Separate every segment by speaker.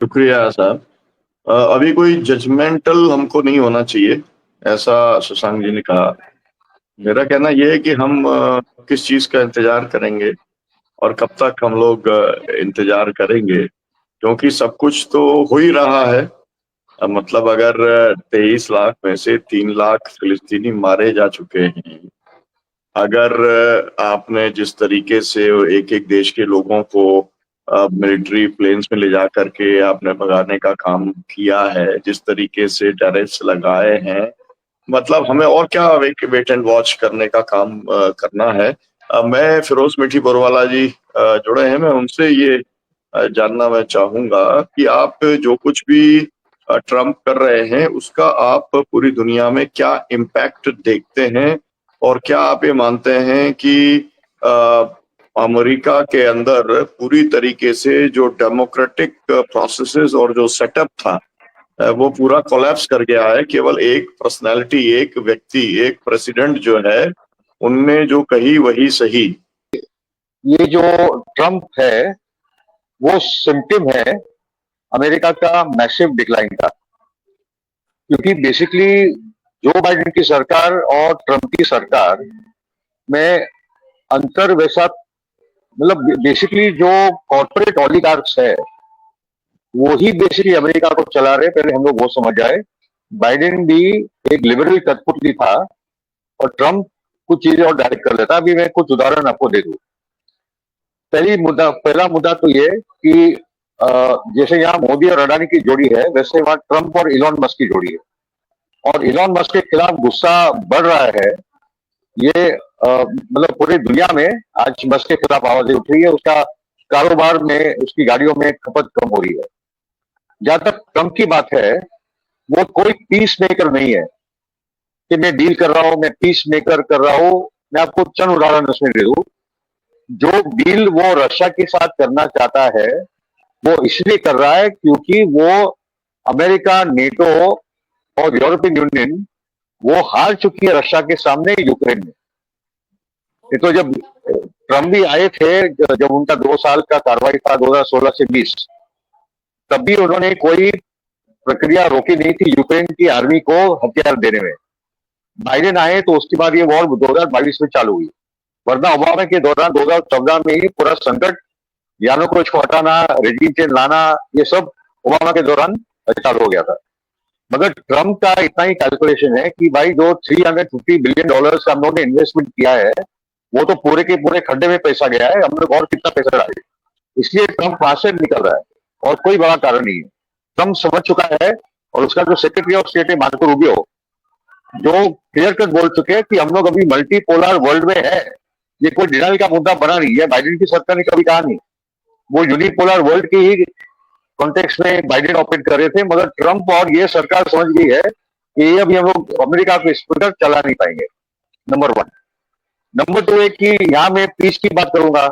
Speaker 1: शुक्रिया साहब। अभी कोई जजमेंटल हमको नहीं होना चाहिए, ऐसा शशांक जी ने कहा। मेरा कहना यह है कि हम किस चीज का इंतजार करेंगे और कब तक हम लोग इंतजार करेंगे, क्योंकि सब कुछ तो हो ही रहा है। मतलब अगर 23 लाख में से 3 लाख फिलिस्तीनी मारे जा चुके हैं। अगर आपने जिस तरीके से एक एक देश के लोगों को मिलिट्री प्लेन्स में ले जा करके आपने भगाने का काम किया है, जिस तरीके से टेररिस्ट लगाए हैं, मतलब हमें और क्या वेट एंड वॉच करने का काम करना है। मैं फिरोज मिठी बोरवाला जी जुड़े हैं, मैं उनसे ये जानना मैं चाहूंगा कि आप जो कुछ भी ट्रम्प कर रहे हैं उसका आप पूरी दुनिया में क्या इम्पैक्ट देखते हैं, और क्या आप ये मानते हैं कि अ, अमेरिका के अंदर पूरी तरीके से जो डेमोक्रेटिक प्रोसेसेस और जो सेटअप था वो पूरा कोलैप्स कर गया है। केवल एक पर्सनालिटी, एक व्यक्ति, एक प्रेसिडेंट जो है, उनने जो कही वही सही।
Speaker 2: ये जो ट्रम्प है वो सिम्टम है अमेरिका का मैसिव डिक्लाइन का। क्योंकि बेसिकली जो बाइडेन की सरकार और ट्रम्प की सरकार में अंतर वैसा, मतलब बेसिकली जो कॉर्पोरेट ऑलिगार्क्स है वो ही बेसिकली अमेरिका को चला रहे। पहले हम लोग वो समझ जाए। बाइडेन भी एक लिबरल कठपुतली था और ट्रम्प कुछ चीजें और डायरेक्ट कर लेता। अभी मैं कुछ उदाहरण आपको दे दूं। पहला मुद्दा तो ये कि जैसे यहाँ मोदी और अडानी की जोड़ी है, वैसे वहां ट्रम्प और इलॉन मस्क की जोड़ी है। और इलॉन मस्क के खिलाफ गुस्सा बढ़ रहा है। ये मतलब पूरी दुनिया में आज मस्क के खिलाफ आवाजें उठ रही है। उसका कारोबार में, उसकी गाड़ियों में खपत कम हो रही है। जहां तक ट्रम्प की बात है, वो कोई पीस मेकर नहीं है कि मैं डील कर रहा हूं, मैं पीस मेकर कर रहा हूं। मैं आपको चंद उदाहरण उसमें दे दूं। जो डील वो रशिया के साथ करना चाहता है वो इसलिए कर रहा है क्योंकि वो अमेरिका, नेटो और यूरोपियन यूनियन वो हार चुकी है रशिया के सामने यूक्रेन में। ये तो जब ट्रम्प भी आए थे, जब उनका 2 साल का कार्रवाई था 2016 से 20, तब भी उन्होंने कोई प्रक्रिया रोकी नहीं थी यूक्रेन की आर्मी को हथियार देने में। बाइडेन आए तो उसके बाद ये वॉर 2022 में चालू हुई। वरना ओबामा के दौरान 2014 में ही पूरा संकट, यानुकोविच को हटाना, रेजिम चेंज लाना, ये सब ओबामा के दौरान चालू हो गया था। मगर ट्रम्प का इतना ही कैलकुलेशन है कि भाई जो $350 बिलियन का हम लोगों ने इन्वेस्टमेंट किया है वो तो पूरे के पूरे खड्डे में पैसा गया है। हम लोग और कितना पैसा डालें, इसलिए ट्रम्प वहां से निकल रहा है और कोई बड़ा कारण नहीं है। ट्रम्प समझ चुका है। और उसका जो सेक्रेटरी ऑफ स्टेट है मार्को रूबियो, जो क्लियर कट बोल चुके हैं कि हम लोग अभी मल्टीपोलर वर्ल्ड में है। ये कोई डिनाइल का मुद्दा बना नहीं है। बाइडेन की सरकार ने कभी कहा नहीं। वो यूनिपोलर वर्ल्ड की ही कॉन्टेक्स्ट में बाइडेन ऑपरेट कर रहे थे। मगर ट्रम्प और ये सरकार समझ गई है कि ये अभी हम लोग अमेरिका को इस पर चला नहीं पाएंगे। नंबर 1। नंबर 2 है कि यहाँ मैं पीस की बात करूंगा,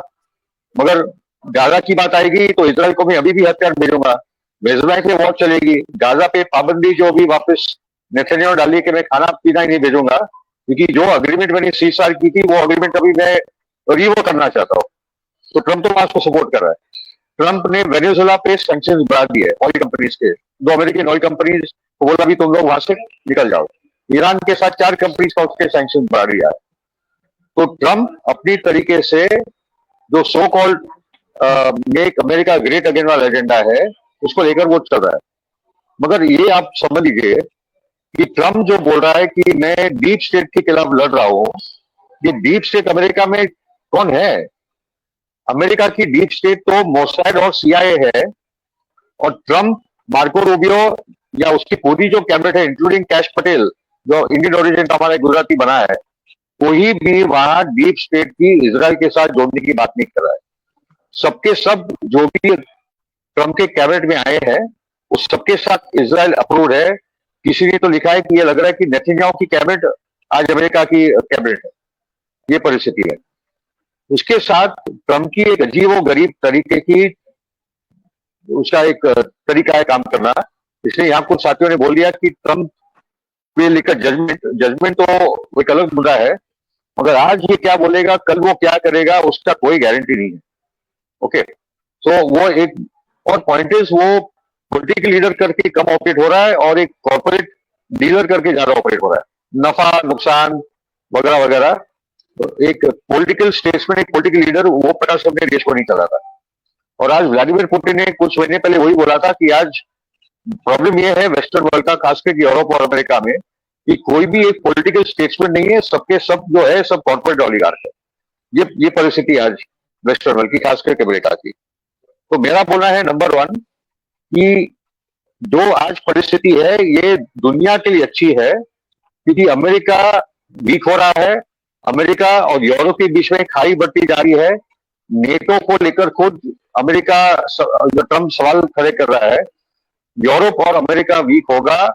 Speaker 2: मगर गाजा की बात आएगी तो इसराइल को मैं अभी भी हथियार भेजूंगा। वेस्ट बैंक में वॉर चलेगी। गाजा पे पाबंदी जो अभी वापस नेतन्याहू डाली कि मैं खाना पीना ही नहीं भेजूंगा, क्योंकि जो अग्रीमेंट मैंने 30 साल की थी वो अग्रीमेंट अभी मैं रिवो करना चाहता हूँ। तो ट्रम्प तो उसको सपोर्ट कर रहा है। ट्रम्प ने वेनेजुएला पे सैंक्शंस बढ़ा दिए ऑयल कंपनीज के। 2 अमेरिकन ऑयल कंपनीज को बोला भी तुम लोग वहां से निकल जाओ। ईरान के साथ 4 कंपनीज का उसके सैंक्शन बढ़ा दिया है। तो ट्रम्प अपनी तरीके से जो so called make America great again वाला एजेंडा है उसको लेकर वो चल रहा है। मगर ये आप समझ लीजिए कि ट्रम्प जो बोल रहा है कि मैं डीप स्टेट के खिलाफ लड़ रहा हूं, ये डीप स्टेट अमेरिका में कौन है? अमेरिका की डीप स्टेट तो मोसाद और सीआईए है। और ट्रम्प, मार्को रूबियो या उसकी पूरी जो कैबिनेट है इंक्लूडिंग कैश पटेल, जो इंडियन ओरिजिन का हमारा गुजराती बना है, कोई भी वहां डीप स्टेट की इजराइल के साथ जोड़ने की बात नहीं कर रहा है। सबके सब जो भी ट्रम्प के कैबिनेट में आए हैं उस सबके साथ इजराइल अप्रूव है। किसी ने तो लिखा है कि ये लग रहा है कि नेतन्याहू की कैबिनेट आज अमेरिका की कैबिनेट है। ये परिस्थिति है। उसके साथ ट्रम्प की एक अजीब और गरीब तरीके की उसका एक तरीका है काम करना। इसलिए यहाँ कुछ साथियों ने बोल दिया कि ट्रम्प पे लेकर जजमेंट जजमेंट तो एक अलग मुद्दा है, मगर आज ये क्या बोलेगा, कल वो क्या करेगा, उसका कोई गारंटी नहीं है। ओके, तो वो एक और पॉइंट इज वो पॉलिटिकल लीडर करके कम ऑपरेट हो रहा है और एक कॉर्पोरेट डीलर करके ज्यादा ऑपरेट हो रहा है, नफा नुकसान वगैरह वगैरह। तो एक पॉलिटिकल स्टेट्समैन, एक पॉलिटिकल लीडर, वो प्रकार से अपने देश को नहीं चलाता। और आज व्लादिमीर पुतिन ने कुछ महीने पहले वही बोला था कि आज प्रॉब्लम यह है वेस्टर्न वर्ल्ड का, खासकर यूरोप और अमेरिका में, कि कोई भी एक पॉलिटिकल स्टेट्समैन नहीं है, सबके सब जो है सब कॉर्पोरेट ऑलिगार्क है। ये परिस्थिति आज वेस्टर्न वर्ल्ड की, खासकर अमेरिका की। तो मेरा बोलना है नंबर वन कि जो आज परिस्थिति है ये दुनिया के लिए अच्छी है, क्योंकि अमेरिका वीक हो रहा है। अमेरिका और यूरोप के बीच में खाई बढ़ती जा रही है। नेटो को लेकर खुद अमेरिका ट्रम्प सवाल खड़े कर रहा है। यूरोप और अमेरिका वीक होगा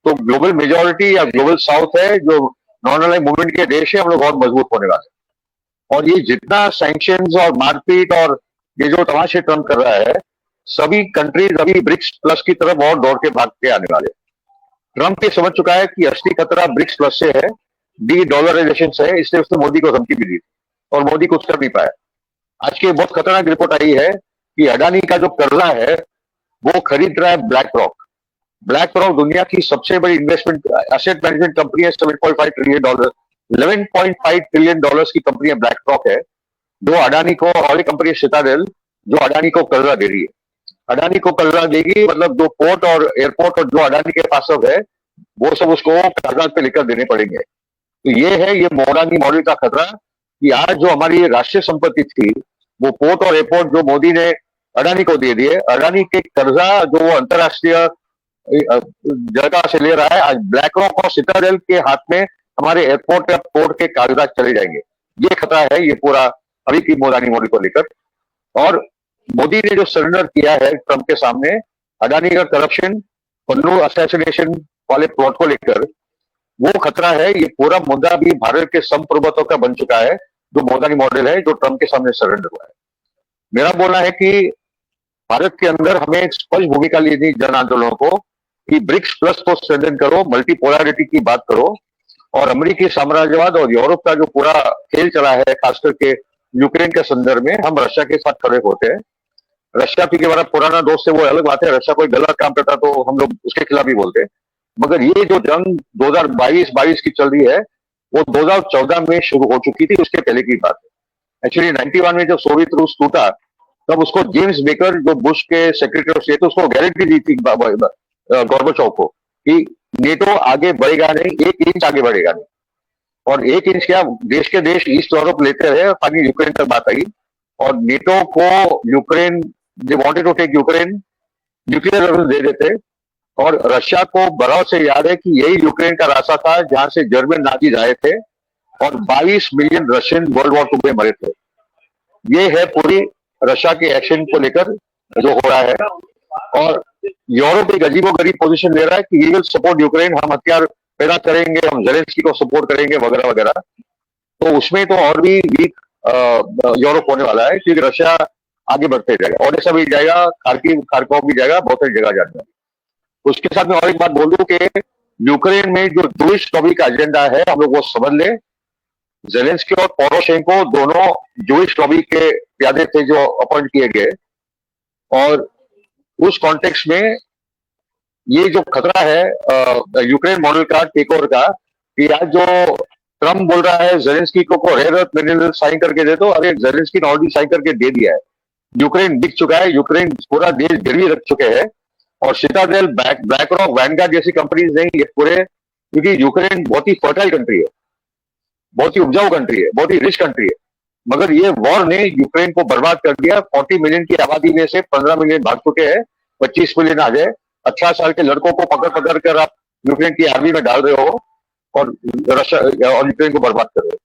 Speaker 2: तो ग्लोबल मेजोरिटी या ग्लोबल साउथ है, जो नॉन अलाइंड मूवमेंट के देश है, हम लोग बहुत मजबूत होने वाले हैं। और ये जितना सैंक्शंस और मारपीट और ये जो तमाशे ट्रम्प कर रहा है, सभी कंट्रीज अभी ब्रिक्स प्लस की तरफ और दौड़ के भाग के आने वाले। ट्रम्प ये समझ चुका है कि असली खतरा ब्रिक्स प्लस से है, डॉलराइजेशन से है, इसलिए उसने मोदी को धमकी भी दी और मोदी कुछ कर नहीं पाया। आज की बहुत खतरनाक रिपोर्ट आई है कि अडानी का जो कर्जा है वो खरीद रहा है ब्लैक रॉक। ब्लैक रॉक दुनिया की सबसे बड़ी इन्वेस्टमेंट एसेट मैनेजमेंट कंपनी है, $7.5 ट्रिलियन, $11.5 ट्रिलियन की कंपनी है ब्लैक रॉक है, जो अडानी को, और एक कंपनी सिटाडेल जो अडानी को कर्जा दे रही है। अडानी को कर्जा देगी मतलब जो पोर्ट और एयरपोर्ट और जो अडानी के पास सब है वो सब उसको कागजात पे लेकर देने पड़ेंगे। तो ये है ये अडानी मॉडल का खतरा कि आज जो हमारी राष्ट्रीय संपत्ति थी वो पोर्ट और एयरपोर्ट जो मोदी ने अडानी को दे दिए, अडानी के कर्जा जो वो अंतरराष्ट्रीय जगह से ले रहा है, आज ब्लैक रॉक और सिटाडेल के हाथ में हमारे एयरपोर्ट या पोर्ट के कागजात चले जाएंगे। ये खतरा है ये पूरा अभी की अडानी मॉडल को लेकर। और मोदी ने जो सरेंडर किया है ट्रंप के सामने अडानी का करप्शन, पन्नू असैसिनेशन वाले प्लॉट को लेकर, वो खतरा है। ये पूरा मुद्दा भी भारत के संप्रभुत्व का बन चुका है, जो अडानी मॉडल है जो ट्रंप के सामने सरेंडर हुआ है। मेरा बोलना है कि भारत के अंदर हमें एक स्पष्ट भूमिका लेनी जन आंदोलनों को कि ब्रिक्स प्लस को स्ट्रेंथन करो, मल्टीपोलैरिटी की बात करो, और अमेरिकी साम्राज्यवाद और यूरोप का जो पूरा खेल चला है खास करके यूक्रेन के संदर्भ में, हम रशिया के साथ खड़े होते हैं। रशिया की हमारा पुराना दोस्त है वो अलग बात है, रशिया कोई गलत काम करता तो हम लोग उसके खिलाफ ही बोलते हैं। मगर ये जो जंग 2022 की चल रही है वो 2014 में शुरू हो चुकी थी, उसके पहले की बात है। एक्चुअली 91 में जब सोवियत रूस टूटा तब उसको जेम्स बेकर जो बुश के सेक्रेटरी ऑफ स्टेट, उसको गारंटी दी थी गोर्बाचोव को कि नेटो आगे बढ़ेगा नहीं, 1 इंच आगे बढ़ेगा नहीं। और 1 इंच क्या, देश के देश ईस्ट यूरोप लेते रहे, फाइनली यूक्रेन तक बात आई और नेटो को Ukraine, they wanted to take Ukraine, nuclear दे देते। और रशिया को बराबर से याद है कि यही यूक्रेन का रास्ता था जहां से जर्मन नाजीज आए थे और 22 मिलियन रशियन वर्ल्ड वॉर 2 में मरे थे। ये है पूरी रशिया के एक्शन को लेकर जो हो रहा है। और यूरोप एक अजीबोगरीब पोजीशन ले रहा है कि वी विल सपोर्ट यूक्रेन, हम हथियार पैदा करेंगे, हम जेलेंस्की को सपोर्ट करेंगे वगैरह वगैरह। तो उसमें तो और भी वीक यूरोप होने वाला है क्योंकि रशिया आगे बढ़ते जाएगा, ओडेसा भी जाएगा, खार्कोव भी जाएगा, बहुत सारी जगह जाएगा। उसके साथ में और एक बात बोल दूं कि यूक्रेन में जो जूइश लॉबी का एजेंडा है हम लोग वो समझ ले। जेलेंस्की और पोरोशेंको दोनों जूइश लॉबी के प्यादे थे जो अपॉइंट किए गए। और उस कॉन्टेक्स्ट में ये जो खतरा है यूक्रेन मॉडल का टेक ओवर का, कि आज जो ट्रम्प बोल रहा है जेलेंस्की को रेयर अर्थ मिनरल साइन करके दे दो, अरे जेलेंस्की ने ऑलरेडी साइन करके दे दिया है। यूक्रेन दिख चुका है, यूक्रेन पूरा देश गिरवी रख चुके हैं। और सिटाडेल, ब्लैक रॉक, वैनगार्ड जैसी कंपनीज नहीं, ये पूरे, क्योंकि यूक्रेन बहुत ही फर्टाइल कंट्री है, बहुत ही उपजाऊ कंट्री है, बहुत ही रिच कंट्री है। मगर ये वॉर ने यूक्रेन को बर्बाद कर दिया। 40 मिलियन की आबादी में से 15 मिलियन भाग चुके हैं, 25 मिलियन आ गए। 18 साल के लड़कों को पकड़ कर आप यूक्रेन की आर्मी में डाल रहे हो और रशिया और यूक्रेन को बर्बाद कर रहे हो।